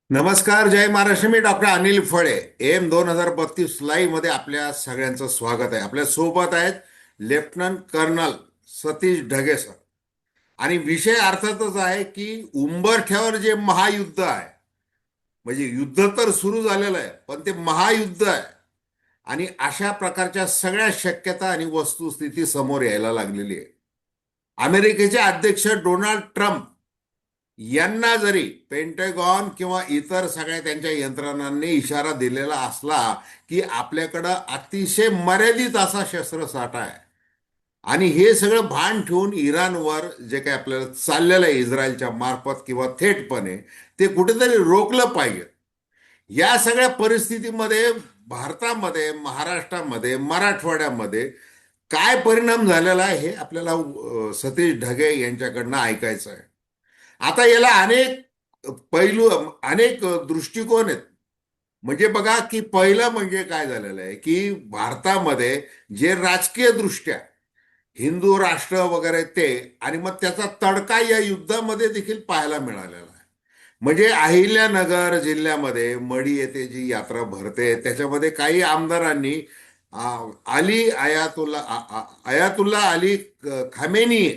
नमस्कार, जय महाराष्ट्र. मी डॉक्टर अनिल फळे. M 2032 live मध्ये आपल्या सगळ्यांचं स्वागत आहे. आपल्या सोबत आहेत lieutenant colonel Satish Dhage sir. आणि विषय अर्थातच आहे की उंबरठ्यावर जे महायुद्ध आहे, म्हणजे युद्ध तर सुरू झालेलं आहे, पण ते महायुद्ध आहे. आणि अशा प्रकारच्या सगळ्या शक्यता आणि वस्तुस्थिती समोर यायला लागलेली आहे. अमेरिकेचे अध्यक्ष डोनाल्ड ट्रम्प यांना जरी पेंटॅगॉन किंवा इतर सगळ्या त्यांच्या यंत्रणांनी इशारा दिलेला असला की आपल्याकडं अतिशय मर्यादित असा शस्त्रसाठा आहे, आणि हे सगळं भान ठेवून इराणवर जे काही आपल्याला चाललेलं आहे इस्रायलच्या मार्फत किंवा थेटपणे, ते कुठेतरी रोखलं पाहिजे. या सगळ्या परिस्थितीमध्ये भारतामध्ये, महाराष्ट्रामध्ये, मराठवाड्यामध्ये काय परिणाम झालेला आहे हे आपल्याला सतीश ढगे यांच्याकडनं ऐकायचं आहे. आता याला अनेक पैलू, अनेक दृष्टिकोन आहेत. म्हणजे बघा की पहिलं म्हणजे काय झालेलं आहे की भारतामध्ये जे राजकीय दृष्ट्या हिंदू राष्ट्र वगैरे ते, आणि मग त्याचा तडका या युद्धामध्ये देखील पाहायला मिळालेला आहे. म्हणजे अहिल्यानगर जिल्ह्यामध्ये मढी येथे जी यात्रा भरते त्याच्यामध्ये काही आमदारांनी अली अयातुल्ला अली खामेनी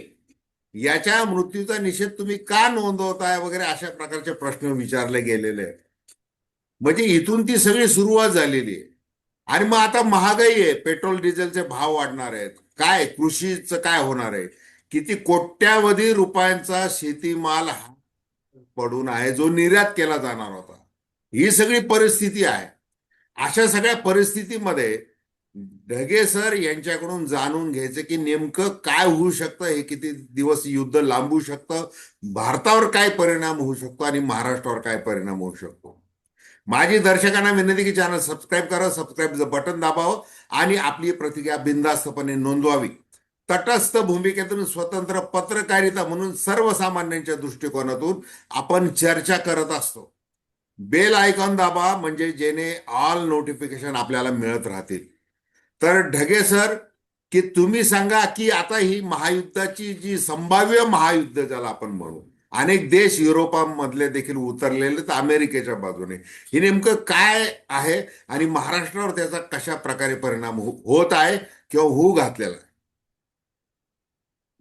याच्या मृत्यूचा निषेध तुम्ही का नोंदवताय वगैरे अशा प्रकारचे प्रश्न विचारले गेलेले आहेत. म्हणजे इथून ती सगळी सुरुवात झालेली आहे. आणि मग आता महागाई आहे, पेट्रोल डिझेलचे भाव वाढणार आहेत, काय कृषीचं काय होणार आहे, किती कोट्यावधी रुपयांचा शेतीमाल पडून आहे जो निर्यात केला जाणार होता. ही सगळी परिस्थिती आहे. अशा सगळ्या परिस्थितीमध्ये ढगे सर यांच्याकडून जाणून घ्यायचं की नेमकं काय होऊ शकतं, हे किती दिवस युद्ध लांबू शकतं, भारतावर काय परिणाम होऊ शकतो आणि महाराष्ट्रावर काय परिणाम होऊ शकतो. माझी दर्शकांना विनंती की चॅनल सबस्क्राईब करा, सबस्क्राईबचं बटन दाबावं आणि आपली प्रतिक्रिया बिनधास्तपणे नोंदवावी. तटस्थ भूमिकेतून स्वतंत्र पत्रकारिता म्हणून सर्वसामान्यांच्या दृष्टिकोनातून आपण चर्चा करत असतो. बेल आयकॉन दाबा, म्हणजे जेणे ऑल नोटिफिकेशन आपल्याला मिळत राहतील. तर ढगे सर, की तुम्ही सांगा की आता ही महायुद्धाची जी संभाव्य महायुद्ध ज्याला आपण म्हणू, अनेक देश युरोपामधले देखील उतरलेले तर अमेरिकेच्या बाजूने, हे नेमकं काय आहे आणि महाराष्ट्रावर त्याचा कशा प्रकारे परिणाम होत आहे किंवा होऊ घातलेला आहे.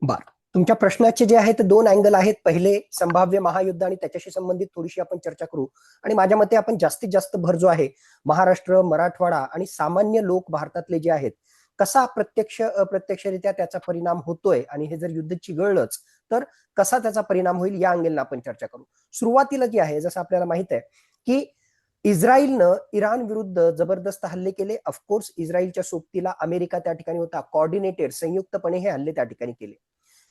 बर, तुमच्या प्रश्नाचे जे आहेत दोन अँगल आहेत. पहिले संभाव्य महायुद्ध आणि त्याच्याशी संबंधित थोडीशी आपण चर्चा करू. आणि माझ्या मते आपण जास्तीत जास्त भर जो आहे महाराष्ट्र, मराठवाडा आणि सामान्य लोक भारतातले जे आहेत, कसा प्रत्यक्ष अप्रत्यक्षरित्या त्याचा परिणाम होतोय आणि हे जर युद्ध चिघळलंच तर कसा त्याचा परिणाम होईल या अँगलनं आपण चर्चा करू. सुरुवातीला जी आहे, जसं आपल्याला माहित आहे की इस्रायलनं इराण विरुद्ध जबरदस्त हल्ले केले. ऑफकोर्स इस्रायलच्या सोबतीला अमेरिका त्या ठिकाणी होता. कोऑर्डिनेटेड, संयुक्तपणे हे हल्ले त्या ठिकाणी केले.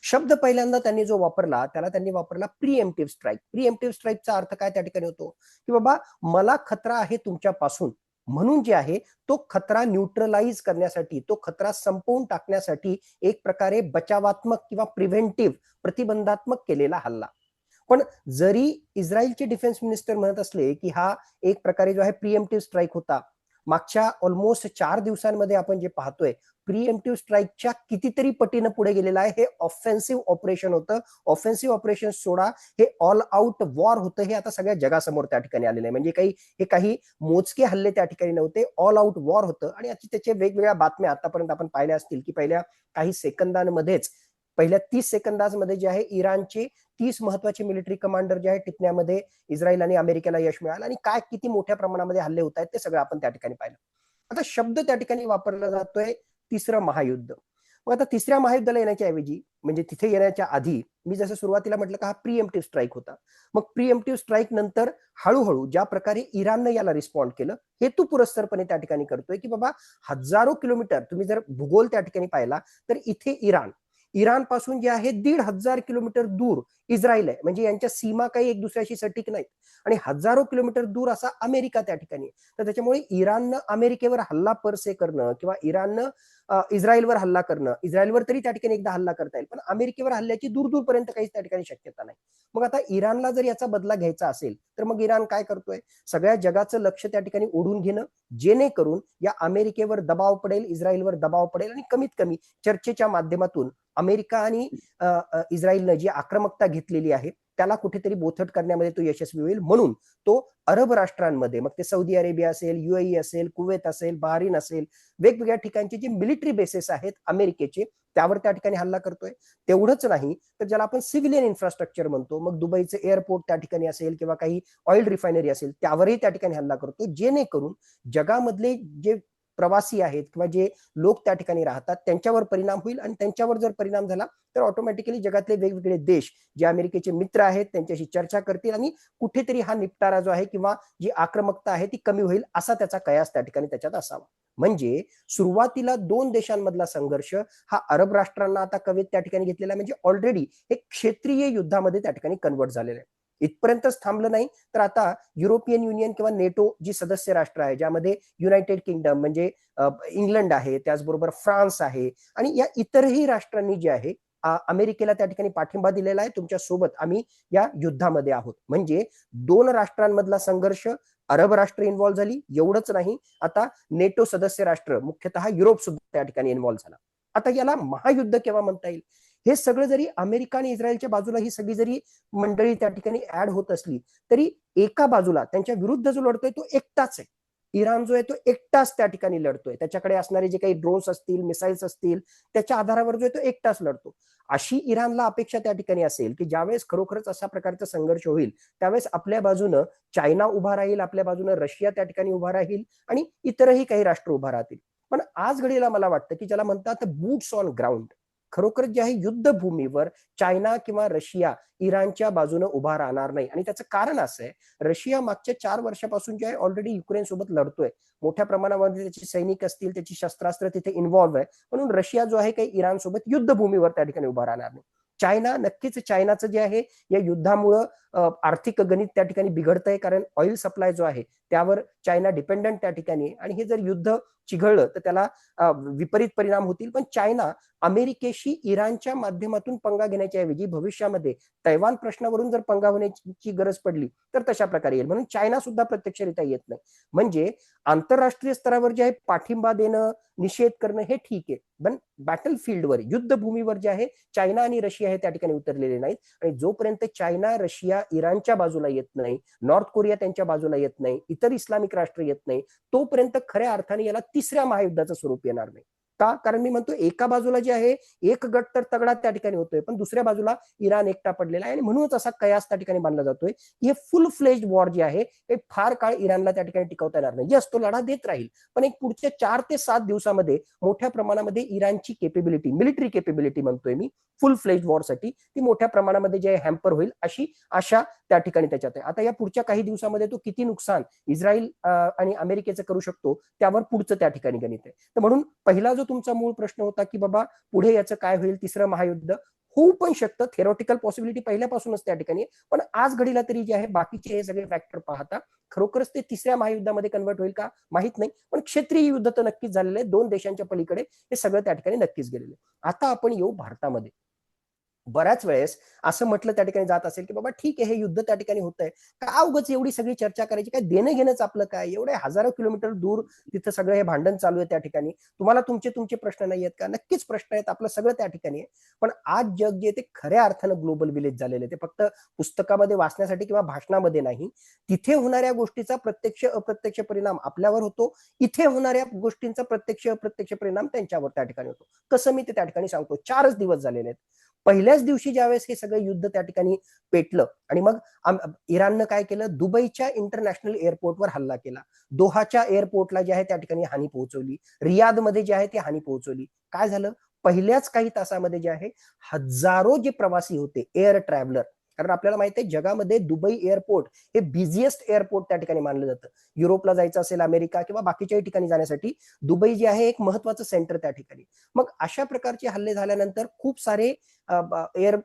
शब्द पहिल्यांदा त्यांनी जो वापरला त्याला त्यांनी वापरला प्रिएम्प्टिव्ह स्ट्राईक. प्रिएम्प्टिव्ह स्ट्राईकचा अर्थ काय त्या ठिकाणी होतो की बाबा मला खतरा आहे तुमच्यापासून, म्हणून जे आहे तो खतरा न्यूट्रलाइज करण्यासाठी, तो खतरा संपवून टाकण्यासाठी एक प्रकारे बचावात्मक किंवा प्रिव्हेंटिव्ह, प्रतिबंधात्मक केलेला हल्ला. पण जरी इस्रायलचे डिफेन्स मिनिस्टर म्हणत असले की हा एक प्रकारे जो आहे प्रिएम्प्टिव्ह स्ट्राईक होता, मागच्या ऑलमोस्ट 4 दिवसांमध्ये आपण जे पाहतोय प्रिएम्प्टिव्ह स्ट्राईकच्या कितीतरी पटीनं पुढे गेलेला आहे. हे ऑफेन्सिव्ह ऑपरेशन होतं. ऑफेन्सिव्ह ऑपरेशन सोडा, हे ऑल आउट वॉर होतं. हे आता सगळ्या जगासमोर त्या ठिकाणी आलेलं आहे. म्हणजे काही मोजके हल्ले त्या ठिकाणी नव्हते, ऑल आउट वॉर होतं. आणि त्याचे वेगवेगळ्या बातम्या आतापर्यंत आपण पाहिल्या असतील की पहिल्या काही सेकंदांमध्येच, पहिल्या 30 सेकंदांमध्ये जे आहे इराणचे 30 महत्वाचे मिलिटरी कमांडर जे आहे टिपण्यामध्ये इस्रायल आणि अमेरिकेला यश मिळालं. आणि काय किती मोठ्या प्रमाणामध्ये हल्ले होत आहेत ते सगळं आपण त्या ठिकाणी पाहिलं. आता शब्द त्या ठिकाणी वापरला जातोय तिसरं महायुद्ध. मग आता तिसऱ्या महायुद्धाला येण्याच्या ऐवजी, म्हणजे तिथे येण्याच्या आधी मी जसं सुरुवातीला म्हटलं का हा प्रिएम्प्टिव्ह स्ट्राईक होता. मग प्रिएम्प्टिव्ह स्ट्राईक नंतर हळूहळू ज्या प्रकारे इराणनं याला रिस्पॉन्ड केलं, हेतू पुरस्सरपणे त्या ठिकाणी करतोय की बाबा हजारो किलोमीटर, तुम्ही जर भूगोल त्या ठिकाणी पाहिला तर इथे इराण पासून जे आहे 1,500 किलोमीटर दूर इस्रायल आहे. म्हणजे यांच्या सीमा काही एक दुसऱ्याशी सटीक नाहीत. आणि हजारो किलोमीटर दूर असा अमेरिका त्या ठिकाणी. तर त्याच्यामुळे इराणनं अमेरिकेवर हल्ला परसे करणं किंवा इराणनं इस्रायलवर हल्ला करणं, इस्रायलवर तरी त्या ठिकाणी एकदा हल्ला करता येईल, पण अमेरिकेवर हल्ल्याची दूर दूरपर्यंत काहीच त्या ठिकाणी शक्यता नाही. मग आता इराणला जर याचा बदला घ्यायचा असेल तर मग इराण काय करतोय, सगळ्या जगाचं लक्ष त्या ठिकाणी ओढून घेणं, जेणेकरून या अमेरिकेवर दबाव पडेल, इस्रायलवर दबाव पडेल आणि कमीत कमी चर्चेच्या माध्यमातून अमेरिका आणि इस्रायलनं जी आक्रमकता घेतलेली आहे त्याला कुठेतरी बोथट करण्यामध्ये तो यशस्वी होईल, म्हणून तो अरब राष्ट्रांमध्ये, मग ते सौदी अरेबिया असेल, युएई असेल, कुवेत असेल, बहारीन असेल, वेगवेगळ्या ठिकाणचे जे मिलिटरी बेसेस आहेत अमेरिकेचे, त्यावर त्या ठिकाणी हल्ला करतोय. तेवढंच नाही तर ज्याला आपण सिव्हिलियन इन्फ्रास्ट्रक्चर म्हणतो, मग दुबईचे एअरपोर्ट त्या ठिकाणी असेल किंवा काही ऑइल रिफायनरी असेल, त्यावरही त्या ठिकाणी हल्ला करतो, जेणेकरून जगामधले जे प्रवासी आहेत किंवा जे लोक त्या ठिकाणी राहतात त्यांच्यावर परिणाम होईल. आणि त्यांच्यावर जर परिणाम झाला तर ऑटोमॅटिकली जगातले वेगवेगळे देश जे अमेरिकेचे मित्र आहेत त्यांच्याशी चर्चा करतील आणि कुठेतरी हा निपटारा जो आहे किंवा जी आक्रमकता आहे ती कमी होईल, असा त्याचा कयास त्या ठिकाणी त्याच्यात असावा. म्हणजे सुरुवातीला दोन देशांमधला संघर्ष हा अरब राष्ट्रांना आता कवेत त्या ठिकाणी घेतलेला, म्हणजे ऑलरेडी एक क्षेत्रीय युद्धामध्ये त्या ठिकाणी कन्वर्ट झालेलं आहे. इथपर्यंतच थांबलं नाही तर आता युरोपियन युनियन किंवा नेटो जी सदस्य राष्ट्र आहे, ज्यामध्ये युनायटेड किंगडम म्हणजे इंग्लंड आहे, त्याचबरोबर फ्रान्स आहे, आणि या इतरही राष्ट्रांनी जे आहे अमेरिकेला त्या ठिकाणी पाठिंबा दिलेला आहे, तुमच्या सोबत आम्ही या युद्धामध्ये आहोत. म्हणजे दोन राष्ट्रांमधला संघर्ष, अरब राष्ट्र इन्व्हॉल्व्ह झाली. एवढंच नाही, आता नेटो सदस्य राष्ट्र, मुख्यतः युरोप सुद्धा त्या ठिकाणी इन्व्हॉल्व्ह झाला. आता याला महायुद्ध केव्हा म्हणता येईल? हे सगळं जरी अमेरिका आणि इस्रायलच्या बाजूला ही सगळी जरी मंडळी त्या ठिकाणी ऍड होत असली तरी एका बाजूला त्यांच्या विरुद्ध जो लढतोय तो एकटाच आहे. इराण जो आहे तो एकटाच त्या ठिकाणी लढतोय. त्याच्याकडे असणारे जे काही ड्रोन्स असतील, मिसाईल्स असतील, त्याच्या आधारावर जो आहे तो एकटाच लढतो. अशी इराणला अपेक्षा त्या ठिकाणी असेल की ज्यावेळेस खरोखरच अशा प्रकारचा संघर्ष होईल त्यावेळेस आपल्या बाजूनं चायना उभा राहील, आपल्या बाजूनं रशिया त्या ठिकाणी उभा राहील आणि इतरही काही राष्ट्र उभा राहतील. पण आज घडीला मला वाटतं की ज्याला म्हणतात बूट्स ऑन ग्राउंड, खरोखर जे आहे युद्धभूमीवर चायना किंवा रशिया इराणच्या बाजूने उभा राहणार नाही. आणि त्याचं कारण असं आहे, रशिया मागच्या 4 वर्षापासून जे आहे ऑलरेडी युक्रेन सोबत लढतोय. मोठ्या प्रमाणामध्ये त्याची सैनिक असतील, त्याची शस्त्रास्त्र तिथे इन्व्हॉल्व्ह आहे, म्हणून रशिया जो आहे काही इराण सोबत युद्धभूमीवर त्या ठिकाणी उभा राहणार नाही. चायना नक्कीच, चायनाचं जे आहे या युद्धामुळं आर्थिक गणित त्या ठिकाणी बिघडतंय, कारण ऑइल सप्लाय जो आहे त्यावर चायना डिपेंडंट त्या ठिकाणी, आणि हे जर युद्ध चिघळलं तर त्याला विपरीत परिणाम होतील. पण चायना अमेरिकेशी इराणच्या माध्यमातून पंगा घेण्याच्या ऐवजी भविष्यामध्ये तैवान प्रश्नावरून जर पंगा होण्याची गरज पडली तर तशा प्रकारे येईल, म्हणून चायना सुद्धा प्रत्यक्षरित्या येत नाही. म्हणजे आंतरराष्ट्रीय स्तरावर जे आहे पाठिंबा देणं, निषेध करणं हे ठीक आहे, पण बॅटलफील्डवर, युद्धभूमीवर जे आहे चायना आणि रशिया हे त्या ठिकाणी उतरलेले नाहीत. आणि जोपर्यंत चायना, रशिया इराणच्या बाजूला येत नाही, नॉर्थ कोरिया त्यांच्या बाजूला येत नाही, इतर इस्लामिक राष्ट्र येत नाही, तोपर्यंत खऱ्या अर्थाने याला तिसऱ्या महायुद्धाचं स्वरूप येणार नाही. का? कारण मी म्हणतो एका बाजूला जे आहे एक गट तर तगडा त्या ठिकाणी होतोय, पण दुसऱ्या बाजूला इराण एकटा पडलेला आहे. आणि म्हणूनच असा कयास त्या ठिकाणी बांधला जातोय की हे फुल फ्लेज्ड वॉर जे आहे हे फार काळ इराणला त्या ठिकाणी टिकवता येणार नाही. यस, तो लढा देत राहील, पण एक पुढच्या 4 ते 7 दिवसामध्ये मोठ्या प्रमाणामध्ये इराणची केपेबिलिटी, मिलिटरी केपेबिलिटी म्हणतोय मी, फुल फ्लेज्ड वॉरसाठी ती मोठ्या प्रमाणामध्ये जे हॅम्पर होईल अशी आशा त्या ठिकाणी त्याच्यात आहे. आता या पुढच्या काही दिवसामध्ये तो किती नुकसान इस्रायल आणि अमेरिकेचं करू शकतो त्यावर पुढचं त्या ठिकाणी गणित आहे. तर म्हणून पहिला जो तुमचा मूळ प्रश्न होता की बाबा पुढे याचं काय होईल, तिसरं महायुद्ध होऊ पण शकतं, थेरोटिकल पॉसिबिलिटी पहिल्यापासूनच त्या ठिकाणी, पण आज घडीला तरी जे आहे बाकीचे हे सगळे फॅक्टर पाहता खरोखरच ते तिसऱ्या महायुद्धामध्ये कन्वर्ट होईल का माहित नाही, पण क्षेत्रीय युद्ध तर नक्कीच झालेलं आहे. दोन देशांच्या पलीकडे हे सगळं त्या ठिकाणी नक्कीच गेलेलं आहे. आता आपण येऊ भारतामध्ये. बऱ्याच वेळेस असं म्हटलं त्या ठिकाणी जात असेल की बाबा ठीक आहे, हे युद्ध त्या ठिकाणी होत आहे, का उगाच एवढी सगळी चर्चा करायची, काय देणं घेणंच आपलं काय, एवढे हजारो किलोमीटर दूर तिथं सगळं हे भांडण चालू आहे त्या ठिकाणी, तुम्हाला तुमचे तुमचे प्रश्न नाही आहेत का? नक्कीच प्रश्न आहेत, आपलं सगळं त्या ठिकाणी आहे. पण आज जग जे ते खऱ्या अर्थानं ग्लोबल विलेज झालेले, ते फक्त पुस्तकामध्ये वाचण्यासाठी किंवा भाषणामध्ये नाही, तिथे होणाऱ्या गोष्टीचा प्रत्यक्ष अप्रत्यक्ष परिणाम आपल्यावर होतो, इथे होणाऱ्या गोष्टींचा प्रत्यक्ष अप्रत्यक्ष परिणाम त्यांच्यावर त्या ठिकाणी होतो. कसं मी ते त्या ठिकाणी सांगतो. 4च दिवस झालेले आहेत. पहिल्याच दिवशी ज्यावेळेस हे सगळं युद्ध त्या ठिकाणी पेटलं आणि मग इराणनं काय केलं, दुबईच्या इंटरनॅशनल एअरपोर्टवर हल्ला केला, दोहाच्या एअरपोर्टला जे आहे त्या ठिकाणी हानी पोहोचवली, रियादमध्ये जे आहे ती हानी पोहोचवली. काय झालं, पहिल्याच काही तासामध्ये जे आहे हजारो जे प्रवासी होते, एअर ट्रॅव्हलर, कारण आपल्याला माहिती आहे जगामध्ये दुबई एअरपोर्ट हे बिझिएस्ट एअरपोर्ट त्या ठिकाणी मानलं जातं. युरोपला जायचं असेल, अमेरिका किंवा बाकीच्याही ठिकाणी जाण्यासाठी दुबई जे आहे एक महत्वाचं सेंटर त्या ठिकाणी. मग अशा प्रकारचे हल्ले झाल्यानंतर खूप सारे एअर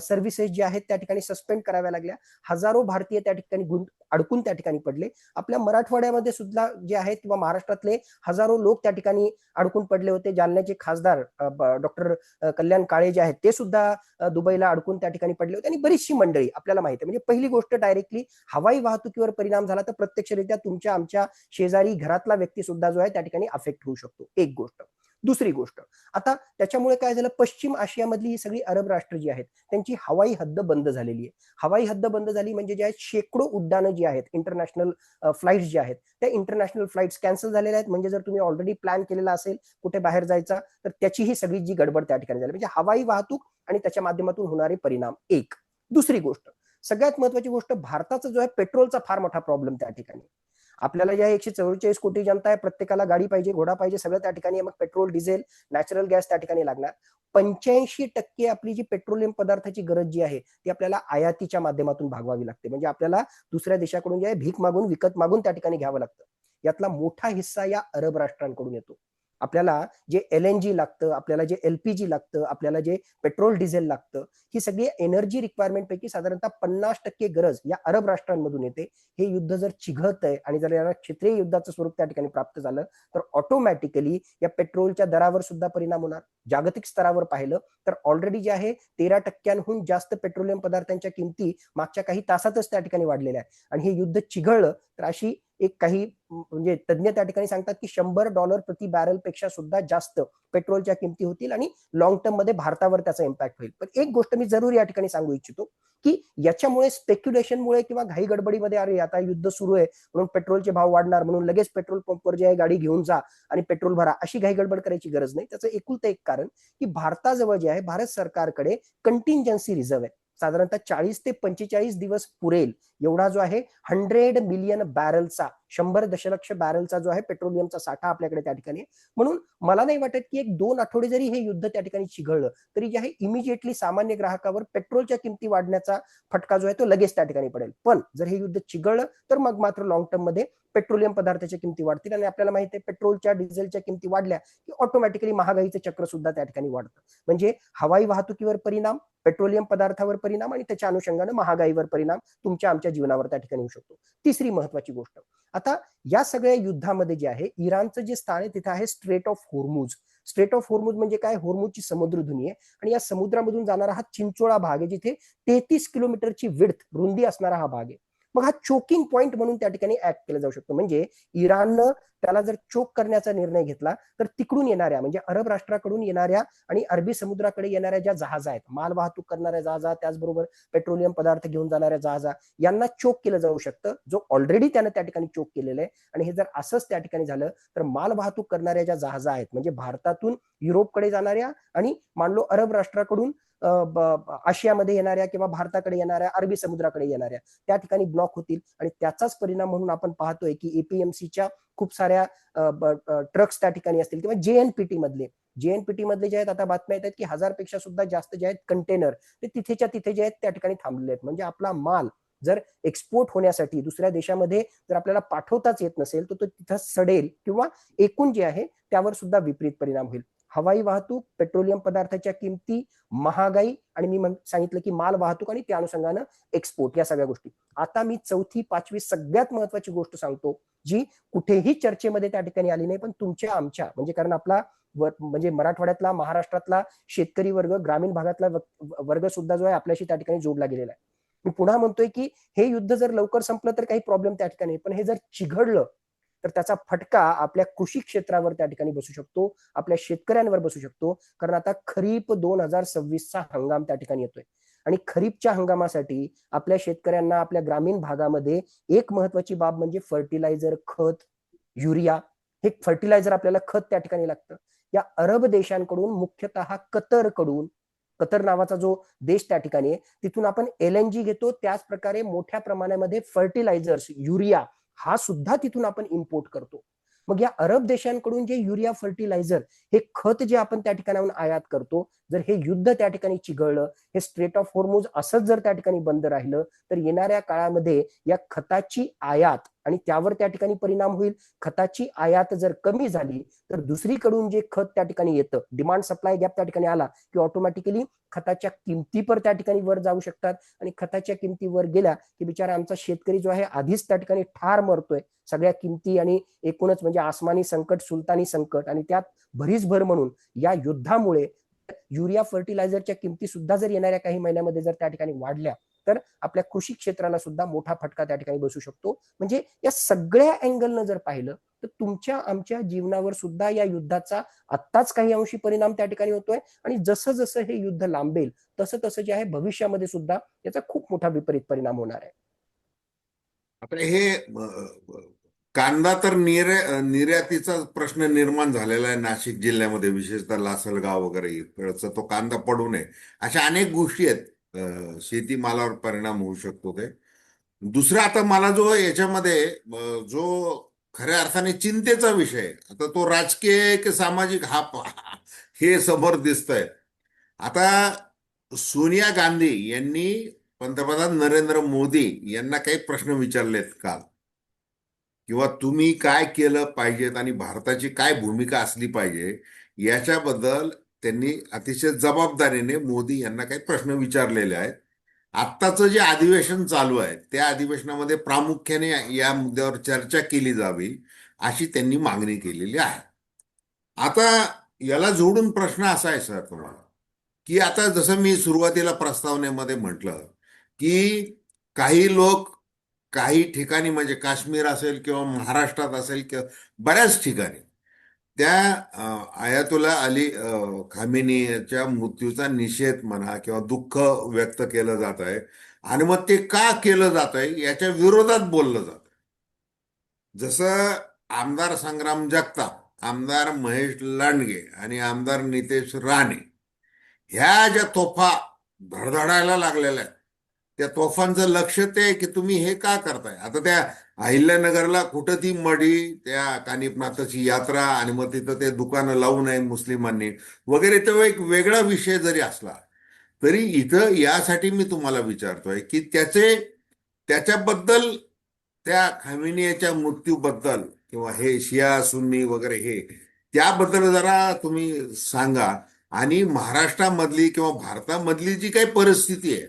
सर्व्हिसेस जे आहेत त्या ठिकाणी सस्पेंड कराव्या लागल्या. हजारो भारतीय त्या ठिकाणी अडकून त्या ठिकाणी पडले. आपल्या मराठवाड्यामध्ये सुद्धा जे आहेत किंवा महाराष्ट्रातले हजारो लोक त्या ठिकाणी अडकून पडले होते. जालन्याचे खासदार डॉक्टर कल्याण काळे जे आहेत ते सुद्धा दुबईला अडकून त्या ठिकाणी पडले होते, आणि बरीचशी मंडळी आपल्याला माहिती आहे. म्हणजे पहिली गोष्ट, डायरेक्टली हवाई वाहतुकीवर परिणाम झाला तर प्रत्यक्षरित्या तुमच्या आमच्या शेजारी घरातला व्यक्ती सुद्धा जो आहे त्या ठिकाणी अफेक्ट होऊ शकतो, एक गोष्ट. दुसरी गोष्ट, आता त्याच्यामुळे काय झालं, पश्चिम आशियामधली ही सगळी अरब राष्ट्र जी आहेत त्यांची हवाई हद्द बंद झालेली आहे. हवाई हद्द बंद झाली म्हणजे जे आहेत शेकडो उड्डाणं जी आहेत, इंटरनॅशनल फ्लाईट्स जे आहेत, त्या इंटरनॅशनल फ्लाईट्स कॅन्सल झालेल्या आहेत. म्हणजे जर तुम्ही ऑलरेडी प्लॅन केलेला असेल कुठे बाहेर जायचा, तर त्याची ही सगळी जी गडबड त्या ठिकाणी झाली. म्हणजे हवाई वाहतूक आणि त्याच्या माध्यमातून होणारे परिणाम एक. दुसरी गोष्ट, सगळ्यात महत्वाची गोष्ट, भारताचा जो आहे पेट्रोलचा फार मोठा प्रॉब्लेम त्या ठिकाणी. आपल्याला ज्या 144 कोटी जनता आहे, प्रत्येकाला गाडी पाहिजे, घोडा पाहिजे, सगळं त्या ठिकाणी. मग पेट्रोल, डिझेल, नॅचरल गॅस त्या ठिकाणी लागणार. 85% आपली जी पेट्रोलियम पदार्थाची गरज जी आहे ती आपल्याला आयातीच्या माध्यमातून भागवावी लागते. म्हणजे आपल्याला दुसऱ्या देशाकडून जे आहे भीक मागून, विकत मागून त्या ठिकाणी घ्यावं लागतं. यातला मोठा हिस्सा या अरब राष्ट्रांकडून येतो. आपल्याला जे LNG लागतं, आपल्याला जे LPG लागतं, आपल्याला जे पेट्रोल डिझेल लागतं, ही सगळी एनर्जी रिक्वायरमेंट पैकी साधारणतः 50% गरज या अरब राष्ट्रांमधून येते. हे युद्ध जर चिघळतंय आणि जर याला क्षेत्रीय युद्धाचं स्वरूप त्या ठिकाणी प्राप्त झालं तर ऑटोमॅटिकली या पेट्रोलच्या दरावर सुद्धा परिणाम होणार. जागतिक स्तरावर पाहिलं तर ऑलरेडी जे आहे 13% जास्त पेट्रोलियम पदार्थांच्या किमती मागच्या काही तासातच त्या ठिकाणी वाढलेल्या आहेत. आणि हे युद्ध चिघळलं तर अशी एक काही म्हणजे तज्ञ त्या ठिकाणी सांगतात की $100 प्रति बॅरल पेक्षा सुद्धा जास्त पेट्रोलच्या किमती होतील आणि लॉंग टर्म मध्ये भारतावर त्याचा इम्पॅक्ट होईल. पण एक गोष्ट मी जरूर या ठिकाणी सांगू इच्छितो की याच्यामुळे स्पेक्युलेशनमुळे किंवा घाई गडबडीमध्ये अरे आता युद्ध सुरू आहे म्हणून पेट्रोलचे भाव वाढणार म्हणून लगेच पेट्रोल पंपवर जे आहे गाडी घेऊन जा आणि पेट्रोल भरा, अशी घाई गडबड करायची गरज नाही. त्याचं एकुलतं एक कारण की भारताजवळ जे आहे भारत सरकारकडे कंटिंजन्सी रिझर्व्ह आहे. साधारणतः 40 ते 45 दिवस पुरेल एवढा जो आहे 100 मिलियन बॅरलचा, 100 दशलक्ष बॅरलचा जो आहे पेट्रोलियमचा साठा आपल्याकडे त्या ठिकाणी. म्हणून मला नाही वाटत की 1-2 आठवडे जरी हे युद्ध त्या ठिकाणी चिघळलं तरी जे आहे इमिजिएटली सामान्य ग्राहकावर पेट्रोलच्या किमती वाढण्याचा फटका जो आहे तो लगेच त्या ठिकाणी पडेल. पण जर हे युद्ध चिघळलं तर मग मात्र लॉंग टर्म मध्ये पेट्रोलियम पदार्थाच्या किमती वाढतील आणि आपल्याला माहिती आहे पेट्रोलच्या, डिझेलच्या किमती वाढल्या की ऑटोमॅटिकली महागाईचं चक्र सुद्धा त्या ठिकाणी वाढतं. म्हणजे हवाई वाहतुकीवर परिणाम, पेट्रोलियम पदार्थावर परिणाम आणि त्याच्या अनुषंगाने महागाईवर परिणाम तुमच्या आमच्या जीवनावर त्या ठिकाणी होऊ शकतो. तिसरी महत्वाची गोष्ट, आता या सगळ्या युद्धामध्ये जे आहे इराणचं जे स्थान आहे तिथे आहे straight of Hormuz. Straight of Hormuz म्हणजे काय, होर्मुझची समुद्रधुनी आहे आणि या समुद्रामधून जाणारा हा चिंचोळा भाग आहे जिथे 33 किलोमीटरची विड्थ, रुंदी असणारा हा भाग आहे. मग हा चोकिंग पॉइंट म्हणून त्या ठिकाणी ऍक्ट केला जाऊ शकतो. म्हणजे इराणनं त्याला जर चोक करण्याचा निर्णय घेतला तर तिकडून येणाऱ्या म्हणजे अरब राष्ट्राकडून येणाऱ्या आणि अरबी समुद्राकडे येणाऱ्या ज्या जहाजा आहेत, माल वाहतूक करणाऱ्या जहाजा, त्याचबरोबर पेट्रोलियम पदार्थ घेऊन जाणाऱ्या जहाजा, यांना चोक केलं जाऊ शकतं, जो ऑलरेडी त्यानं त्या ठिकाणी चोक केलेलं आहे. आणि हे जर असंच त्या ठिकाणी झालं तर माल वाहतूक करणाऱ्या ज्या जहाजा आहेत म्हणजे भारतातून युरोपकडे जाणाऱ्या आणि मानलो अरब राष्ट्राकडून आशियामध्ये येणाऱ्या किंवा भारताकडे येणाऱ्या, अरबी समुद्राकडे येणाऱ्या, त्या ठिकाणी ब्लॉक होतील. आणि त्याचाच परिणाम म्हणून आपण पाहतोय की APMCच्या खूप साऱ्या ट्रक्स त्या ठिकाणी असतील किंवा JNPT मधले जे आहेत आता बातम्या येतात की 1000 पेक्षा सुद्धा जास्त जे आहेत कंटेनर ते तिथेच्या तिथे जे आहेत त्या ठिकाणी थांबलेले आहेत. म्हणजे आपला माल जर एक्सपोर्ट होण्यासाठी दुसऱ्या देशामध्ये जर आपल्याला पाठवताच येत नसेल तर तो तिथं सडेल किंवा एकूण जे आहे त्यावर सुद्धा विपरीत परिणाम होईल. हवाई वाहतूक, पेट्रोलियम पदार्थाच्या किमती, महागाई आणि मी सांगितलं की माल वाहतूक आणि त्या अनुषंगानं एक्सपोर्ट, या सगळ्या गोष्टी. आता मी 4थी 5वी सगळ्यात महत्वाची गोष्ट सांगतो जी कुठेही चर्चेमध्ये त्या ठिकाणी आली नाही, पण तुमच्या आमच्या म्हणजे कारण आपला म्हणजे मराठवाड्यातला, महाराष्ट्रातला शेतकरी वर्ग, ग्रामीण भागातला वर्ग सुद्धा जो आहे आपल्याशी त्या ठिकाणी जोडला गेलेला आहे. मी पुन्हा म्हणतोय की हे युद्ध जर लवकर संपलं तर काही प्रॉब्लेम त्या ठिकाणी, पण हे जर चिघळलं तर त्याचा फटका आपल्या कृषी क्षेत्रावर त्या ठिकाणी बसू शकतो, आपल्या शेतकऱ्यांवर बसू शकतो. कारण आता खरीप 2026चा हंगाम त्या ठिकाणी येतोय आणि खरीपच्या हंगामासाठी आपल्या शेतकऱ्यांना आपल्या ग्रामीण भागामध्ये एक महत्वाची बाब म्हणजे फर्टिलायझर, खत, युरिया, हे फर्टिलायझर आपल्याला खत त्या ठिकाणी लागतं. या अरब देशांकडून मुख्यतः कतर नावाचा जो देश त्या ठिकाणी आहे तिथून आपण LNG घेतो, त्याच प्रकारे मोठ्या प्रमाणामध्ये फर्टिलायझर्स, युरिया हा सुद्धा तिथून आपण इम्पोर्ट करतो. मग या अरब देशांकडून जे युरिया, फर्टिलायझर, हे खत जे आपण त्या ठिकाणाहून आयात करतो, जर हे युद्ध त्या ठिकाणी चिघळलं, हे स्ट्रेट ऑफ होर्मुझ असंच जर त्या ठिकाणी बंद राहिलं तर येणाऱ्या काळामध्ये या खताची आयात आणि त्यावर त्या ठिकाणी परिणाम होईल. खताची आयात जर कमी झाली तर दुसरीकडून जे खत त्या ठिकाणी येतं, डिमांड सप्लाय गॅप त्या ठिकाणी आला की ऑटोमॅटिकली खताच्या किमती पर त्या ठिकाणी वर जाऊ शकतात आणि खताच्या किमती वर गेल्या की बिचारा आमचा शेतकरी जो आहे आधीच त्या ठिकाणी ठार मरतोय सगळ्या किमती आणि एकूणच म्हणजे आसमानी संकट, सुलतानी संकट आणि त्यात भरीसभर म्हणून या युद्धामुळे युरिया, फर्टिलायझरच्या किमती सुद्धा जर येणाऱ्या काही महिन्यामध्ये जर त्या ठिकाणी वाढल्या तर आपल्या कृषी क्षेत्राला सुद्धा मोठा फटका त्या ठिकाणी बसू शकतो. म्हणजे या सगळ्या अँगलनं जर पाहिलं तर तुमच्या आमच्या जीवनावर सुद्धा या युद्धाचा आत्ताच काही अंशी परिणाम त्या ठिकाणी होतोय आणि जसं जसं हे युद्ध लांबेल तसं तसं जे आहे भविष्यामध्ये सुद्धा याचा खूप मोठा विपरीत परिणाम होणार आहे. आता हे कांदा तर निर्यातीचा प्रश्न निर्माण झालेला आहे नाशिक जिल्ह्यामध्ये, विशेषतः लासलगाव वगैरे इकडचा तो कांदा पडू नये, अशा अनेक गोष्टी आहेत. शेतीमालावर परिणाम होऊ शकतो ते. दुसरा आता मला जो याच्यामध्ये जो खऱ्या अर्थाने चिंतेचा विषय आहे, आता तो राजकीय आहे की सामाजिक हे समोर दिसतंय. आता सोनिया गांधी यांनी पंतप्रधान नरेंद्र मोदी यांना काही प्रश्न विचारलेत का, किंवा तुम्ही काय केलं पाहिजेत आणि भारताची काय भूमिका असली पाहिजे याच्याबद्दल त्यांनी अतिशय जबाबदारीने मोदी यांना काही प्रश्न विचारलेले आहेत. आत्ताचं जे अधिवेशन चालू आहे त्या अधिवेशनामध्ये प्रामुख्याने या मुद्द्यावर चर्चा केली जावी अशी त्यांनी मागणी केलेली आहे. आता याला जोडून प्रश्न असा आहे सर तुम्हाला, की आता जसं मी सुरुवातीला प्रस्तावनेमध्ये म्हटलं की काही लोक काही ठिकाणी, म्हणजे काश्मीर असेल किंवा महाराष्ट्रात असेल किंवा बऱ्याच ठिकाणी त्या आयातुल्ला अली खामेनीच्या मृत्यूचा निषेध म्हणा किंवा दुःख व्यक्त केलं जात आहे, आणि मग ते का केलं जात आहे याच्या विरोधात बोललं जात. जसं आमदार संग्राम जगताप, आमदार महेश लांडगे आणि आमदार नितेश राणे ह्या ज्या तोफा धडधडायला लागलेल्या आहेत, त्या तोफांचं लक्ष ते की तुम्ही हे का करताय. आता त्या अहिल्यानगरला कुठं ती मढी, त्या कानिफनाथाची यात्रा, आणि मग तिथं ते दुकानं लावू नये मुस्लिमांनी वगैरे, तो एक वेगळा विषय जरी असला तरी इथं यासाठी मी तुम्हाला विचारतोय की त्याच्याबद्दल, त्या खामेनीच्या मृत्यूबद्दल किंवा हे शिया सुन्नी वगैरे हे त्याबद्दल जरा तुम्ही सांगा. आणि महाराष्ट्रामधली किंवा भारतामधली जी काही परिस्थिती आहे,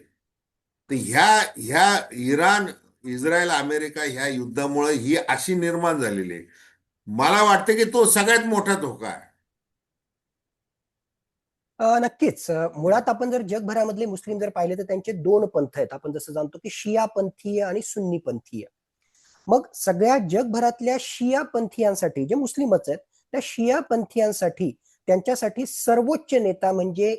तर ह्या ह्या इराण, इस्रायल, अमेरिका ह्या युद्धामुळे ही अशी निर्माण झालेली आहे. मला वाटतं की तो सगळ्यात मोठा धोका आहे. नक्कीच. मुळात आपण जर जगभरामधले मुस्लिम जर पाहिले तर त्यांचे दोन पंथ आहेत. आपण जसं जाणतो की शिया पंथीय आणि सुन्नी पंथीय. मग सगळ्या जगभरातल्या शिया पंथीयांसाठी, जे मुस्लिमच आहेत, त्या शिया पंथीयांसाठी त्यांच्यासाठी सर्वोच्च नेता म्हणजे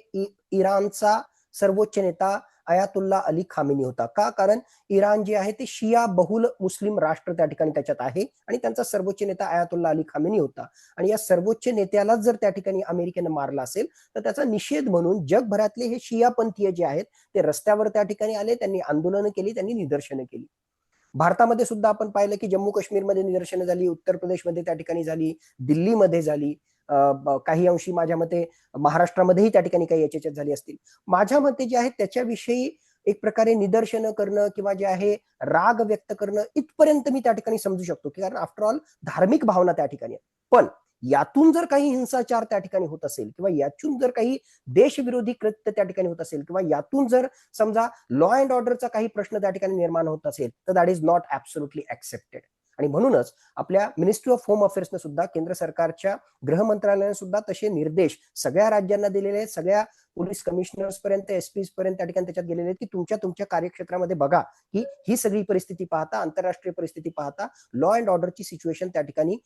इराणचा सर्वोच्च नेता अयातुल्ला अली खामेनी होता. का? कारण इराण जे आहे ते शिया बहुल मुस्लिम राष्ट्र त्या ठिकाणी त्याच्यात आहे आणि त्यांचा सर्वोच्च नेता अयातुल्ला अली खामेनी होता. आणि या सर्वोच्च नेत्यालाच जर त्या ठिकाणी अमेरिकेनं मारलं असेल तर त्याचा निषेध म्हणून जगभरातले हे शिया पंथीय जे आहेत ते रस्त्यावर त्या ठिकाणी आले, त्यांनी आंदोलनं केली, त्यांनी निदर्शनं केली. भारतामध्ये सुद्धा आपण पाहिलं की जम्मू काश्मीरमध्ये निदर्शनं झाली, उत्तर प्रदेशमध्ये त्या ठिकाणी झाली, दिल्लीमध्ये झाली, काही अंशी माझ्या मते महाराष्ट्रामध्येही त्या ठिकाणी काही याच्यात झाली असतील. माझ्या मते जे आहे त्याच्याविषयी एक प्रकारे निदर्शनं करणं किंवा जे आहे राग व्यक्त करणं इथपर्यंत मी त्या ठिकाणी समजू शकतो, की कारण आफ्टर ऑल धार्मिक भावना त्या ठिकाणी आहे. पण यातून जर काही हिंसाचार त्या ठिकाणी होत असेल किंवा यातून जर काही देशविरोधी कृत्य त्या ठिकाणी होत असेल किंवा यातून जर समजा लॉ अँड ऑर्डरचा काही प्रश्न त्या ठिकाणी निर्माण होत असेल तर that is not absolutely accepted. आणि म्हणूनच आपल्या मिनिस्ट्री ऑफ होम अफेअर्सनं सुद्धा, केंद्र सरकारच्या गृह मंत्रालयाने सुद्धा तसे निर्देश सगळ्या राज्यांना दिलेले आहेत, सगळ्या पोलीस कमिशनर्स पर्यंत, एसपीज पर्यंत त्या ठिकाणी त्याच्यात गेलेले आहेत की तुमच्या कार्यक्षेत्रामध्ये बघा की ही सगळी परिस्थिती पाहता, आंतरराष्ट्रीय परिस्थिती पाहता लॉ अँड ऑर्डरची सिच्युएशन त्या ठिकाणी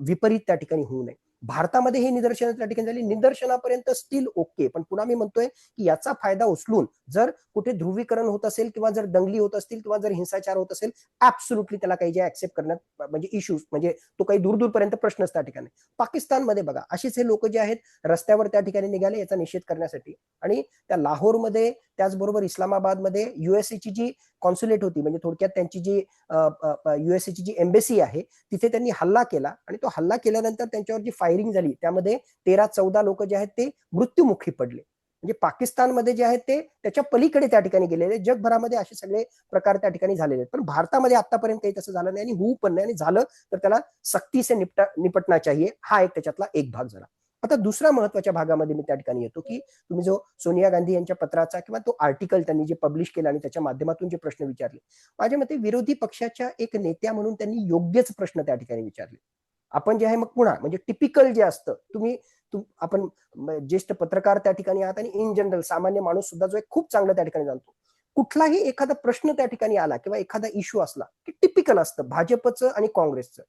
विपरीत त्या ठिकाणी होऊ नये. भारतामध्ये ही निदर्शनं त्या ठिकाणी झाली, निदर्शनापर्यंत स्टील ओके. पण पुन्हा मी म्हणतोय की याचा फायदा उचलून जर कुठे ध्रुवीकरण होत असेल किंवा जर दंगली होत असतील किंवा जर हिंसाचार होत असेल, ऍब्सोल्युटली त्याला काही जे ऍक्सेप्ट करण्यात म्हणजे इश्यूज, म्हणजे तो काही दूरपर्यंत प्रश्नच त्या ठिकाणी. पाकिस्तानमध्ये बघा असेच हे लोक जे आहेत रस्त्यावर त्या ठिकाणी निघाले याचा निषेध करण्यासाठी. आणि त्या लाहोरमध्ये, त्याचबरोबर इस्लामाबादमध्ये युएसएची जी कॉन्सुलेट होती, म्हणजे थोडक्यात त्यांची जी युएसएची जी एम्बेसी आहे तिथे त्यांनी हल्ला केला. आणि तो हल्ला केल्यानंतर त्यांच्यावर जी फायरिंग झाली त्यामध्ये 13-14 लोक जे आहेत ते मृत्युमुखी पडले. म्हणजे पाकिस्तानमध्ये जे आहेत ते त्याच्या पलीकडे त्या ठिकाणी गेलेले. जगभरामध्ये असे सगळे प्रकार त्या ठिकाणी झालेले आहेत. पण भारतामध्ये आतापर्यंत काही तसं झालं नाही आणि होऊ पण नाही, आणि झालं तर त्याला सक्ती से निपटना चाहिए. हा एक त्याच्यातला एक भाग झाला. आता दुसऱ्या महत्वाच्या भागामध्ये मी त्या ठिकाणी येतो की तुम्ही जो सोनिया गांधी यांच्या पत्राचा किंवा तो आर्टिकल त्यांनी जे पब्लिश केला आणि त्याच्या माध्यमातून जे प्रश्न विचारले, माझ्या मते विरोधी पक्षाच्या एक नेत्या म्हणून त्यांनी योग्यच प्रश्न त्या ठिकाणी विचारले. आपण जे आहे मग पुन्हा म्हणजे टिपिकल जे असतं, आपण ज्येष्ठ पत्रकार त्या ठिकाणी आहात आणि इन जनरल सामान्य माणूस सुद्धा जो एक खूप चांगलं त्या ठिकाणी जाणतो, कुठलाही एखादा प्रश्न त्या ठिकाणी आला किंवा एखादा इश्यू असला की टिपिकल असतं भाजपचं आणि काँग्रेसचं,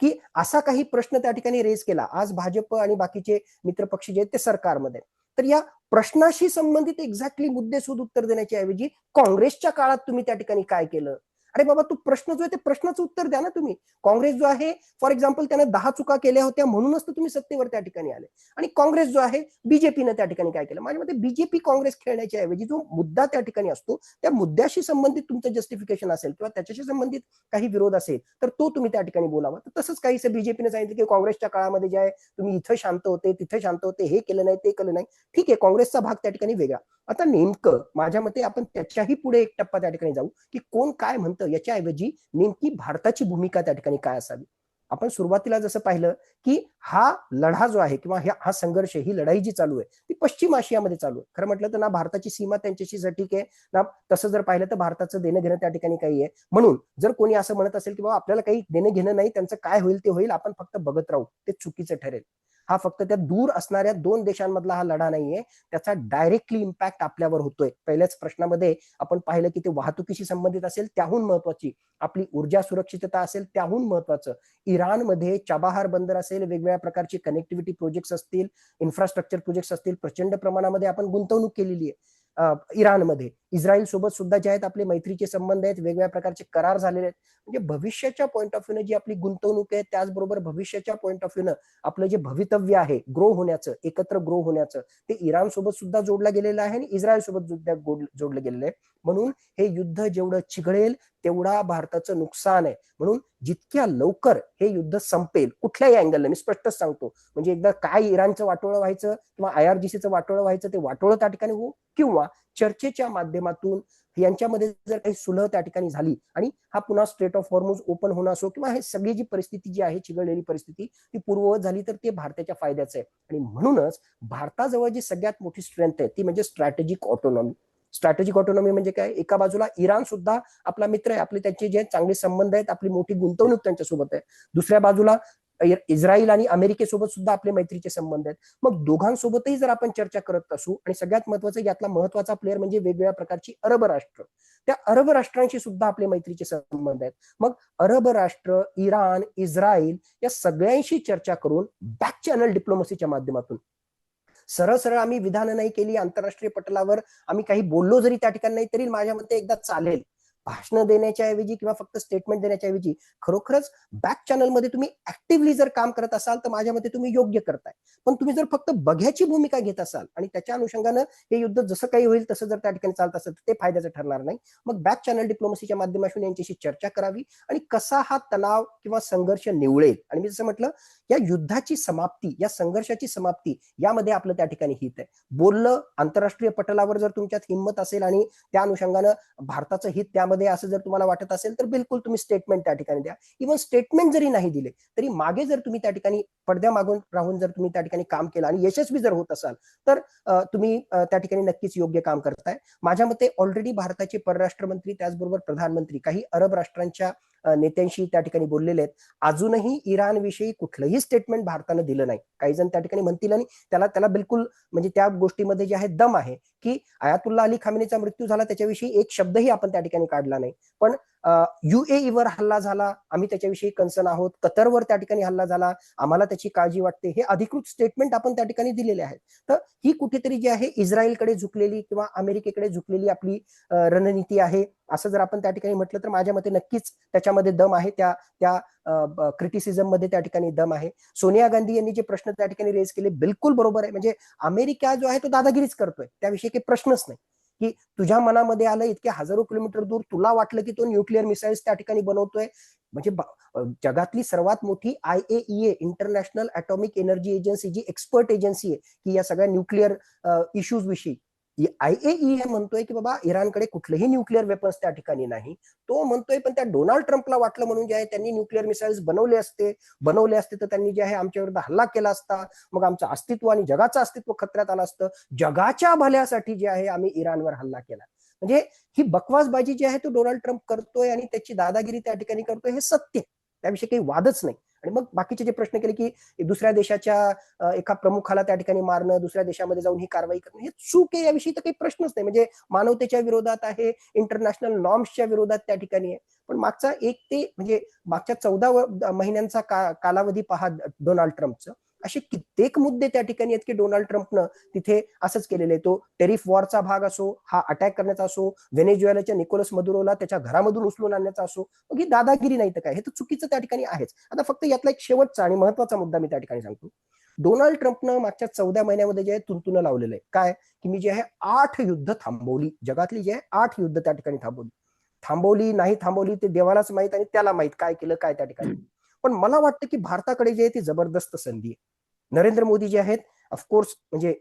की असा काही प्रश्न त्या ठिकाणी रेज केला. आज भाजप आणि बाकीचे मित्रपक्ष जे आहेत ते सरकारमध्ये, तर या प्रश्नाशी संबंधित एक्झॅक्टली मुद्देसूद उत्तर देण्याच्या ऐवजी काँग्रेसच्या काळात तुम्ही त्या ठिकाणी काय केलं, अरे बाबा तू प्रश्न जो आहे ते प्रश्नाचं उत्तर द्या ना तुम्ही. काँग्रेस जो आहे फॉर एक्झाम्पल त्यानं 10 चुका केल्या होत्या म्हणूनच तर तुम्ही सत्तेवर त्या ठिकाणी आले. आणि काँग्रेस जो आहे बीजेपीनं त्या ठिकाणी काय केलं, माझ्या मते बीजेपी काँग्रेस खेळण्याच्या ऐवजी जो मुद्दा त्या ठिकाणी असतो त्या मुद्द्याशी संबंधित तुमचं जस्टिफिकेशन असेल किंवा त्याच्याशी संबंधित काही विरोध असेल तर तो तुम्ही त्या ठिकाणी बोलावा. तर तसंच काहीसं बीजेपीने सांगितलं की काँग्रेसच्या काळामध्ये जे आहे तुम्ही इथं शांत होते तिथे शांत होते, हे केलं नाही ते केलं नाही. ठीक आहे, काँग्रेसचा भाग त्या ठिकाणी वेगळा. आता नेमकं माझ्या मते आपण त्याच्याही पुढे एक टप्पा त्या ठिकाणी जाऊ की कोण काय म्हणतं याच्याऐवजी नेमकी भारताची भूमिका त्या ठिकाणी काय असावी. आपण सुरुवातीला जसं पाहिलं की हा लढा जो आहे किंवा हा संघर्ष, ही लढाई जी चालू आहे ती पश्चिम आशियामध्ये चालू आहे. खरं म्हटलं तर ना भारताची सीमा त्यांच्याशी सटीक आहे ना, तसं जर पाहिलं तर भारताचं देणं घेणं त्या ठिकाणी काही आहे. म्हणून जर कोणी असं म्हणत असेल की बाबा आपल्याला काही देणं घेणं नाही, त्यांचं काय होईल ते होईल, आपण फक्त बघत राहू, ते चुकीचं ठरेल. हा फक्त त्या दूर असणाऱ्या 2 देशांमधला हा लढा नाहीये, त्याचा डायरेक्टली इम्पॅक्ट आपल्यावर होतोय. पहिल्याच प्रश्नामध्ये आपण पाहिलं की ते वाहतुकीशी संबंधित असेल, त्याहून महत्वाची आपली ऊर्जा सुरक्षितता असेल, त्याहून महत्वाचं इराणमध्ये चाबाहार बंदर असेल, वेगवेगळ्या प्रकारचे कनेक्टिव्हिटी प्रोजेक्ट्स असतील, इन्फ्रास्ट्रक्चर प्रोजेक्ट्स असतील, प्रचंड प्रमाणामध्ये आपण गुंतवणूक केलेली आहे इराणमध्ये. इस्रायल सोबत सुद्धा जे आहेत आपले मैत्रीचे संबंध आहेत, वेगवेगळ्या प्रकारचे करार झालेले आहेत. म्हणजे भविष्याच्या पॉईंट ऑफ व्ह्यूनं जी आपली गुंतवणूक आहे, त्याचबरोबर भविष्याच्या पॉईंट ऑफ व्ह्यूनं आपलं जे भवितव्य आहे ग्रो होण्याचं, एकत्र ग्रो होण्याचं, ते इराण सोबत सुद्धा जोडलं गेलेलं आहे आणि इस्रायल सोबत सुद्धा जोडलं गेलेलं आहे. म्हणून हे युद्ध जेवढं चिघळेल तेवढा भारताचं नुकसान आहे. म्हणून जितक्या लवकर हे युद्ध संपेल कुठल्याही अँगलने, मी स्पष्टच सांगतो, म्हणजे एकदा काय इराणचं वाटोळं व्हायचं किंवा IRGCचं वाटोळं व्हायचं ते वाटोळं त्या ठिकाणी हो, किंवा चर्चेच्या माध्यमातून यांच्यामध्ये जर काही सुलह त्या ठिकाणी झाली आणि हा पुन्हा स्ट्रेट ऑफ हॉर्मुझ ओपन होणं असो किंवा हे सगळी जी परिस्थिती जी आहे चिघळलेली परिस्थिती ती पूर्ववत झाली तर ते भारताच्या फायद्याचं आहे. आणि म्हणूनच भारताजवळ जी सगळ्यात मोठी स्ट्रेंथ आहे ती म्हणजे स्ट्रॅटेजिक ऑटोनॉमी. स्ट्रॅटेजिक ऑटोनॉमी म्हणजे काय, एका बाजूला इराण सुद्धा आपला मित्र आहे, आपले त्यांचे जे चांगले संबंध आहेत, आपली मोठी गुंतवणूक त्यांच्यासोबत आहे. दुसऱ्या बाजूला इस्रायल आणि अमेरिकेसोबत सुद्धा आपले मैत्रीचे संबंध आहेत. मग दोघांसोबतही जर आपण चर्चा करत असू आणि सगळ्यात महत्वाचं यातला महत्वाचा प्लेअर म्हणजे वेगवेगळ्या प्रकारची अरब राष्ट्र, त्या अरब राष्ट्रांशी सुद्धा आपले मैत्रीचे संबंध आहेत. मग अरब राष्ट्र, इराण, इस्रायल या सगळ्यांशी चर्चा करून बॅक चॅनल डिप्लोमसीच्या माध्यमातून सरळ सरळ आम्ही विधानं नाही केली, आंतरराष्ट्रीय पटलावर आम्ही काही बोललो जरी त्या ठिकाणी नाही तरी माझ्या मते एकदा चालेल. भाषणं देण्याच्या ऐवजी किंवा फक्त स्टेटमेंट देण्याच्या ऐवजी खरोखरच बॅक चॅनलमध्ये तुम्ही ऍक्टिव्हली जर काम करत असाल तर माझ्या मते तुम्ही योग्य करताय. पण तुम्ही जर फक्त बघ्याची भूमिका घेत असाल आणि त्याच्या अनुषंगानं हे युद्ध जसं काही होईल तसं जर त्या ठिकाणी चालत असेल तर ते फायद्याचं ठरणार नाही. मग बॅक चॅनल डिप्लोमसीच्या माध्यमातून यांच्याशी चर्चा करावी आणि कसा हा तणाव किंवा संघर्ष निवळेल. आणि मी जसं म्हटलं, या युद्धाची समाप्ती, या संघर्षाची समाप्ती यामध्ये आपलं त्या ठिकाणी हित आहे. बोललं आंतरराष्ट्रीय पटलावर जर तुमच्यात हिंमत असेल आणि त्या अनुषंगानं भारताचं हित त्यामध्ये असं जर तुम्हाला वाटत असेल तर बिलकुल तुम्ही स्टेटमेंट त्या ठिकाणी द्या. इव्हन स्टेटमेंट जरी नाही दिले तरी मागे जर तुम्ही त्या ठिकाणी पडद्या मागून राहून जर तुम्ही त्या ठिकाणी काम केलं आणि यशस्वी जर होत असाल तर तुम्ही त्या ठिकाणी नक्कीच योग्य काम करताय. माझ्या मते ऑलरेडी भारताचे परराष्ट्र मंत्री त्याचबरोबर प्रधानमंत्री काही अरब राष्ट्रांच्या नेत्यांशी त्या ठिकाणी बोललेले आहेत. अजूनही इराण विषयी कुठलंही स्टेटमेंट भारतानं दिलं नाही. काही जण त्या ठिकाणी म्हणतील आणि त्याला बिलकुल म्हणजे त्या गोष्टीमध्ये जे आहे दम आहे की आयातुल्ला अली खामेनीचा मृत्यू झाला त्याच्याविषयी एक शब्दही आपण त्या ठिकाणी काढला नाही. पण UAE वर हल्ला झाला, आम्ही त्याच्याविषयी कन्सर्न आहोत, कतरवर त्या ठिकाणी हल्ला झाला, आम्हाला त्याची काळजी वाटते, हे अधिकृत स्टेटमेंट आपण त्या ठिकाणी दिलेले आहेत. तर ही कुठेतरी जी आहे इस्रायलकडे झुकलेली किंवा अमेरिकेकडे झुकलेली आपली रणनीती आहे असं जर आपण त्या ठिकाणी म्हटलं तर माझ्या मते नक्कीच त्याच्यामध्ये दम आहे, त्या क्रिटिसिझम मध्ये त्या ठिकाणी दम आहे. सोनिया गांधी यांनी जे प्रश्न त्या ठिकाणी रेज केले बिलकुल बरोबर आहे. म्हणजे अमेरिका जो आहे तो दादागिरीच करतोय, त्याविषयी काही प्रश्नच नाही की तुझ्या मनामध्ये आलं इतके हजारो किलोमीटर दूर तुला वाटलं की तो न्यूक्लिअर मिसाईल्स त्या ठिकाणी बनवतोय. म्हणजे जगातली सर्वात मोठी IAEA international atomic energy agency जी एक्सपर्ट एजन्सी आहे की या सगळ्या न्यूक्लिअर इश्यूज विषयी, IAEA म्हणतोय की बाबा इराणकडे कुठलेही न्यूक्लिअर वेपन्स त्या ठिकाणी नाही. तो म्हणतोय पण त्या डोनाल्ड ट्रम्पला वाटलं म्हणून जे आहे त्यांनी न्यूक्लिअर मिसाईल्स बनवले असते तर त्यांनी जे आहे आमच्या विरुद्ध हल्ला केला असता, मग आमचं अस्तित्व आणि जगाचं अस्तित्व खतऱ्यात आलं असतं. जगाच्या भल्यासाठी जे आहे आम्ही इराणवर हल्ला केला. म्हणजे ही बकवासबाजी जी आहे तो डोनाल्ड ट्रम्प करतोय आणि त्याची दादागिरी त्या ठिकाणी करतोय, हे सत्य, त्याविषयी काही वादच नाही. आणि मग बाकीचे जे प्रश्न केले की दुसऱ्या देशाच्या एका प्रमुखाला त्या ठिकाणी मारणं, दुसऱ्या देशामध्ये जाऊन ही कारवाई करणं, हे चूक आहे याविषयी तर काही प्रश्नच नाही. म्हणजे मानवतेच्या विरोधात आहे, इंटरनॅशनल नॉर्म्सच्या विरोधात त्या ठिकाणी आहे. पण मागचा मागच्या 14 महिन्यांचा कालावधी पहा डोनाल्ड ट्रम्पचं, असे कित्येक मुद्दे त्या ठिकाणी आहेत की डोनाल्ड ट्रम्पनं तिथे असंच केलेलं आहे. तो टेरिफ वॉरचा भाग असो, हा अटॅक करण्याचा असो, व्हेनेझुएलाच्या निकोलस मदुरोला त्याच्या घरामधून उचलून आणण्याचा असो, मग ही दादागिरी नाही तर काय, हे तर चुकीचं त्या ठिकाणी आहेच. आता फक्त यातला एक शेवटचा आणि महत्वाचा मुद्दा मी त्या ठिकाणी सांगतो. डोनाल्ड ट्रम्पनं मागच्या 14 महिन्यामध्ये जे आहे तुंतुन लावलेलं आहे काय, की मी जे आहे 8 युद्ध थांबवली, जगातली जे आहे 8 युद्ध त्या ठिकाणी थांबवली नाही थांबवली ते देवालाच माहित आणि त्याला माहित काय केलं काय त्या ठिकाणी. पण मला वाटतं की भारताकडे जे आहे ती जबरदस्त संधी आहे. नरेंद्र मोदी जे आहेत ऑफकोर्स म्हणजे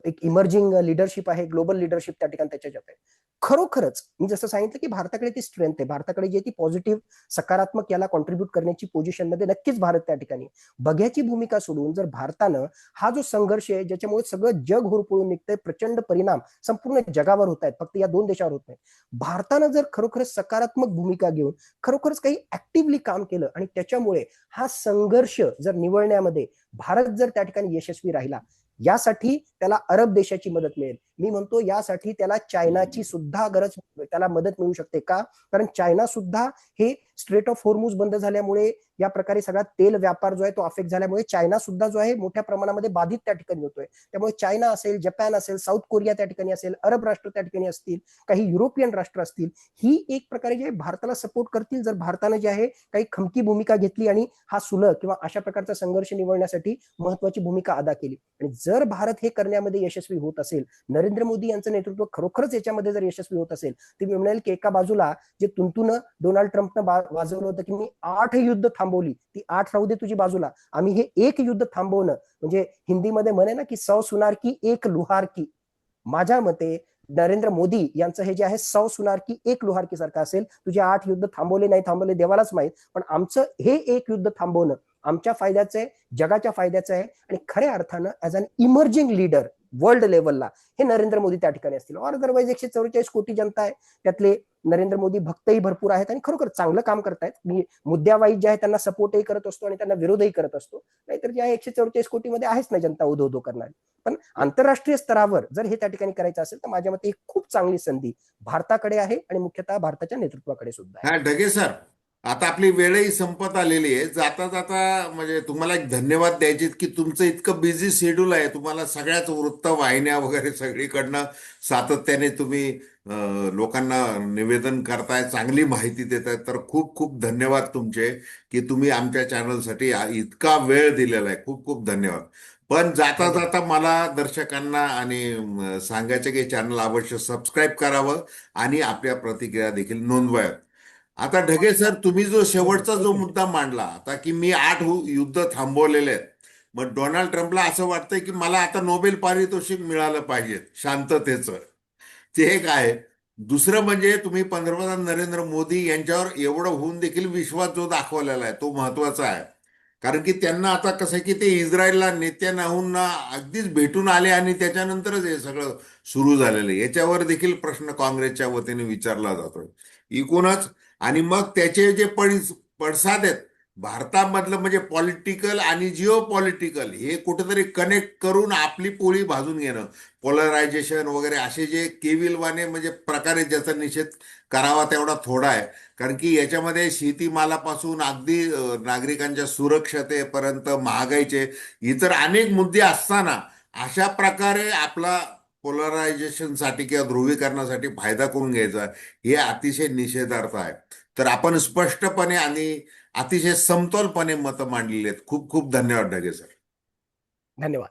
एक इमर्जिंग लिडरशिप आहे, ग्लोबल लिडरशिप त्या ठिकाणी त्याच्यात आहे. खरोखरच मी जसं सांगितलं की भारताकडे ती स्ट्रेंथ आहे, भारताकडे जे ती पॉझिटिव्ह सकारात्मक याला कॉन्ट्रीब्युट करण्याची पोझिशनमध्ये नक्कीच भारत त्या ठिकाणी. बघ्याची भूमिका सोडून जर भारतानं हा जो संघर्ष आहे ज्याच्यामुळे सगळं जग होरपळून निघतंय, प्रचंड परिणाम संपूर्ण जगावर होत आहेत, फक्त या 2 देशावर होत नाही. भारतानं जर खरोखरच सकारात्मक भूमिका घेऊन खरोखरच काही ऍक्टिव्हली काम केलं आणि त्याच्यामुळे हा संघर्ष जर निवळण्यामध्ये भारत जर त्या ठिकाणी यशस्वी राहिला, यासाठी त्याला अरब देशाची मदत मिळेल. मी म्हणतो यासाठी त्याला चायनाची सुद्धा त्याला मदत मिळू शकते का, कारण चायना सुद्धा हे स्ट्रेट ऑफ होर्मुझ बंद झाल्यामुळे या प्रकारे सगळा तेल व्यापार जो आहे तो अफेक्ट झाल्यामुळे चायना सुद्धा जो आहे मोठ्या प्रमाणामध्ये बाधित त्या ठिकाणी होतोय. त्यामुळे चायना असेल, जपान असेल, साऊथ कोरिया त्या ठिकाणी असेल, अरब राष्ट्र त्या ठिकाणी असतील, काही युरोपियन राष्ट्र असतील, ही एक प्रकारे जे भारताला सपोर्ट करतील जर भारतानं जे आहे काही खमकी भूमिका घेतली आणि हा सुलह किंवा अशा प्रकारचा संघर्ष निवळण्यासाठी महत्वाची भूमिका अदा केली. आणि जर भारत हे करण्यामध्ये यशस्वी होत असेल, नरेंद्र मोदी यांचं नेतृत्व खरोखरच याच्यामध्ये जर यशस्वी होत असेल, तर मी म्हणेल की एका बाजूला जे तुंतुन डोनाल्ड ट्रम्पनं वाजवलं होतं की मी 8 युद्ध थांबवली, ती 8 राहू दे तुझी बाजूला, आम्ही हे 1 युद्ध थांबवणं, म्हणजे हिंदीमध्ये म्हणे ना की 100 सुनार की 1 लुहार की. माझ्या मते नरेंद्र मोदी यांचं हे जे आहे 100 सुनार की 1 लुहार की सारखं असेल. तुझे 8 युद्ध थांबवले नाही थांबवले देवालाच माहित, पण आमचं हे 1 युद्ध थांबवणं आमच्या फायद्याचं आहे, जगाच्या फायद्याचं आहे. आणि खऱ्या अर्थानं as an emerging leader world लेवलला हे नरेंद्र मोदी त्या ठिकाणी असतील. और अदरवाईज 144 कोटी जनता आहे, त्यातले नरेंद्र मोदी भक्तही भरपूर आहेत आणि खरोखर चांगलं काम करतायत. मी मुद्द्यावाईज जे आहे त्यांना सपोर्टही करत असतो आणि त्यांना विरोधही करत असतो. नाहीतर जे आहे 144 कोटीमध्ये आहेच ना जनता उधो उधो करणारी. पण आंतरराष्ट्रीय स्तरावर जर हे त्या ठिकाणी करायचं असेल तर माझ्या मते एक खूप चांगली संधी भारताकडे आहे आणि मुख्यतः भारताच्या नेतृत्वाकडे सुद्धा आहे. हा ढगे सर, आता आपली वेळही संपत आलेली आहे. जाता जाता म्हणजे तुम्हाला एक धन्यवाद द्यायचे की तुमचं इतकं बिझी शेड्यूल आहे, तुम्हाला सगळ्याच वृत्तवाहिन्या वगैरे सगळीकडनं सातत्याने तुम्ही लोकांना निवेदन करताय, चांगली माहिती देताय. तर खूप खूप धन्यवाद तुमचे की तुम्ही आमच्या चॅनलसाठी इतका वेळ दिलेला आहे. खूप खूप धन्यवाद. पण जाता धन्यवाद. जाता मला दर्शकांना आणि सांगायचं की चॅनल अवश्य सबस्क्राईब करावं आणि आपल्या प्रतिक्रिया देखील नोंदवाव्यात. आता ढगे सर, तुम्ही जो शेवटचा जो मुद्दा मांडला आता की मी 8 युद्ध थांबवलेले आहेत, मग डोनाल्ड ट्रम्पला असं वाटतंय की मला आता नोबेल पारितोषिक मिळालं पाहिजे शांततेचं. ते एक आहे. दुसरं म्हणजे तुम्ही पंतप्रधान नरेंद्र मोदी यांच्यावर एवढं होऊन देखील विश्वास जो दाखवलेला आहे तो महत्वाचा आहे. कारण की त्यांना आता कसं आहे की ते इस्रायलला नेत्यानाहूंना अगदीच भेटून आले आणि त्याच्यानंतरच हे सगळं सुरू झालेलं आहे. याच्यावर देखील प्रश्न काँग्रेसच्या वतीने विचारला जातोय एकूणच. आणि मग त्याचे जे पडसाद आहेत भारतामधलं म्हणजे पॉलिटिकल आणि जिओ पॉलिटिकल हे कुठेतरी कनेक्ट करून आपली पोळी भाजून घेणं, पोलरायझेशन वगैरे असे जे केविलवाने म्हणजे प्रकारे ज्याचा निषेध करावा तेवढा थोडा आहे. कारण की याच्यामध्ये शेतीमालापासून अगदी नागरिकांच्या सुरक्षतेपर्यंत महागाईचे इतर अनेक मुद्दे असताना अशा प्रकारे आपला पोलरायझेशनसाठी किंवा ध्रुवीकरणासाठी फायदा करून घ्यायचा हे अतिशय निषेधार्थ आहे. तर आपण स्पष्टपणे आणि अतिशय समतोलपणे मतं मांडलेली आहेत. खूप खूप धन्यवाद ढगे सर. धन्यवाद.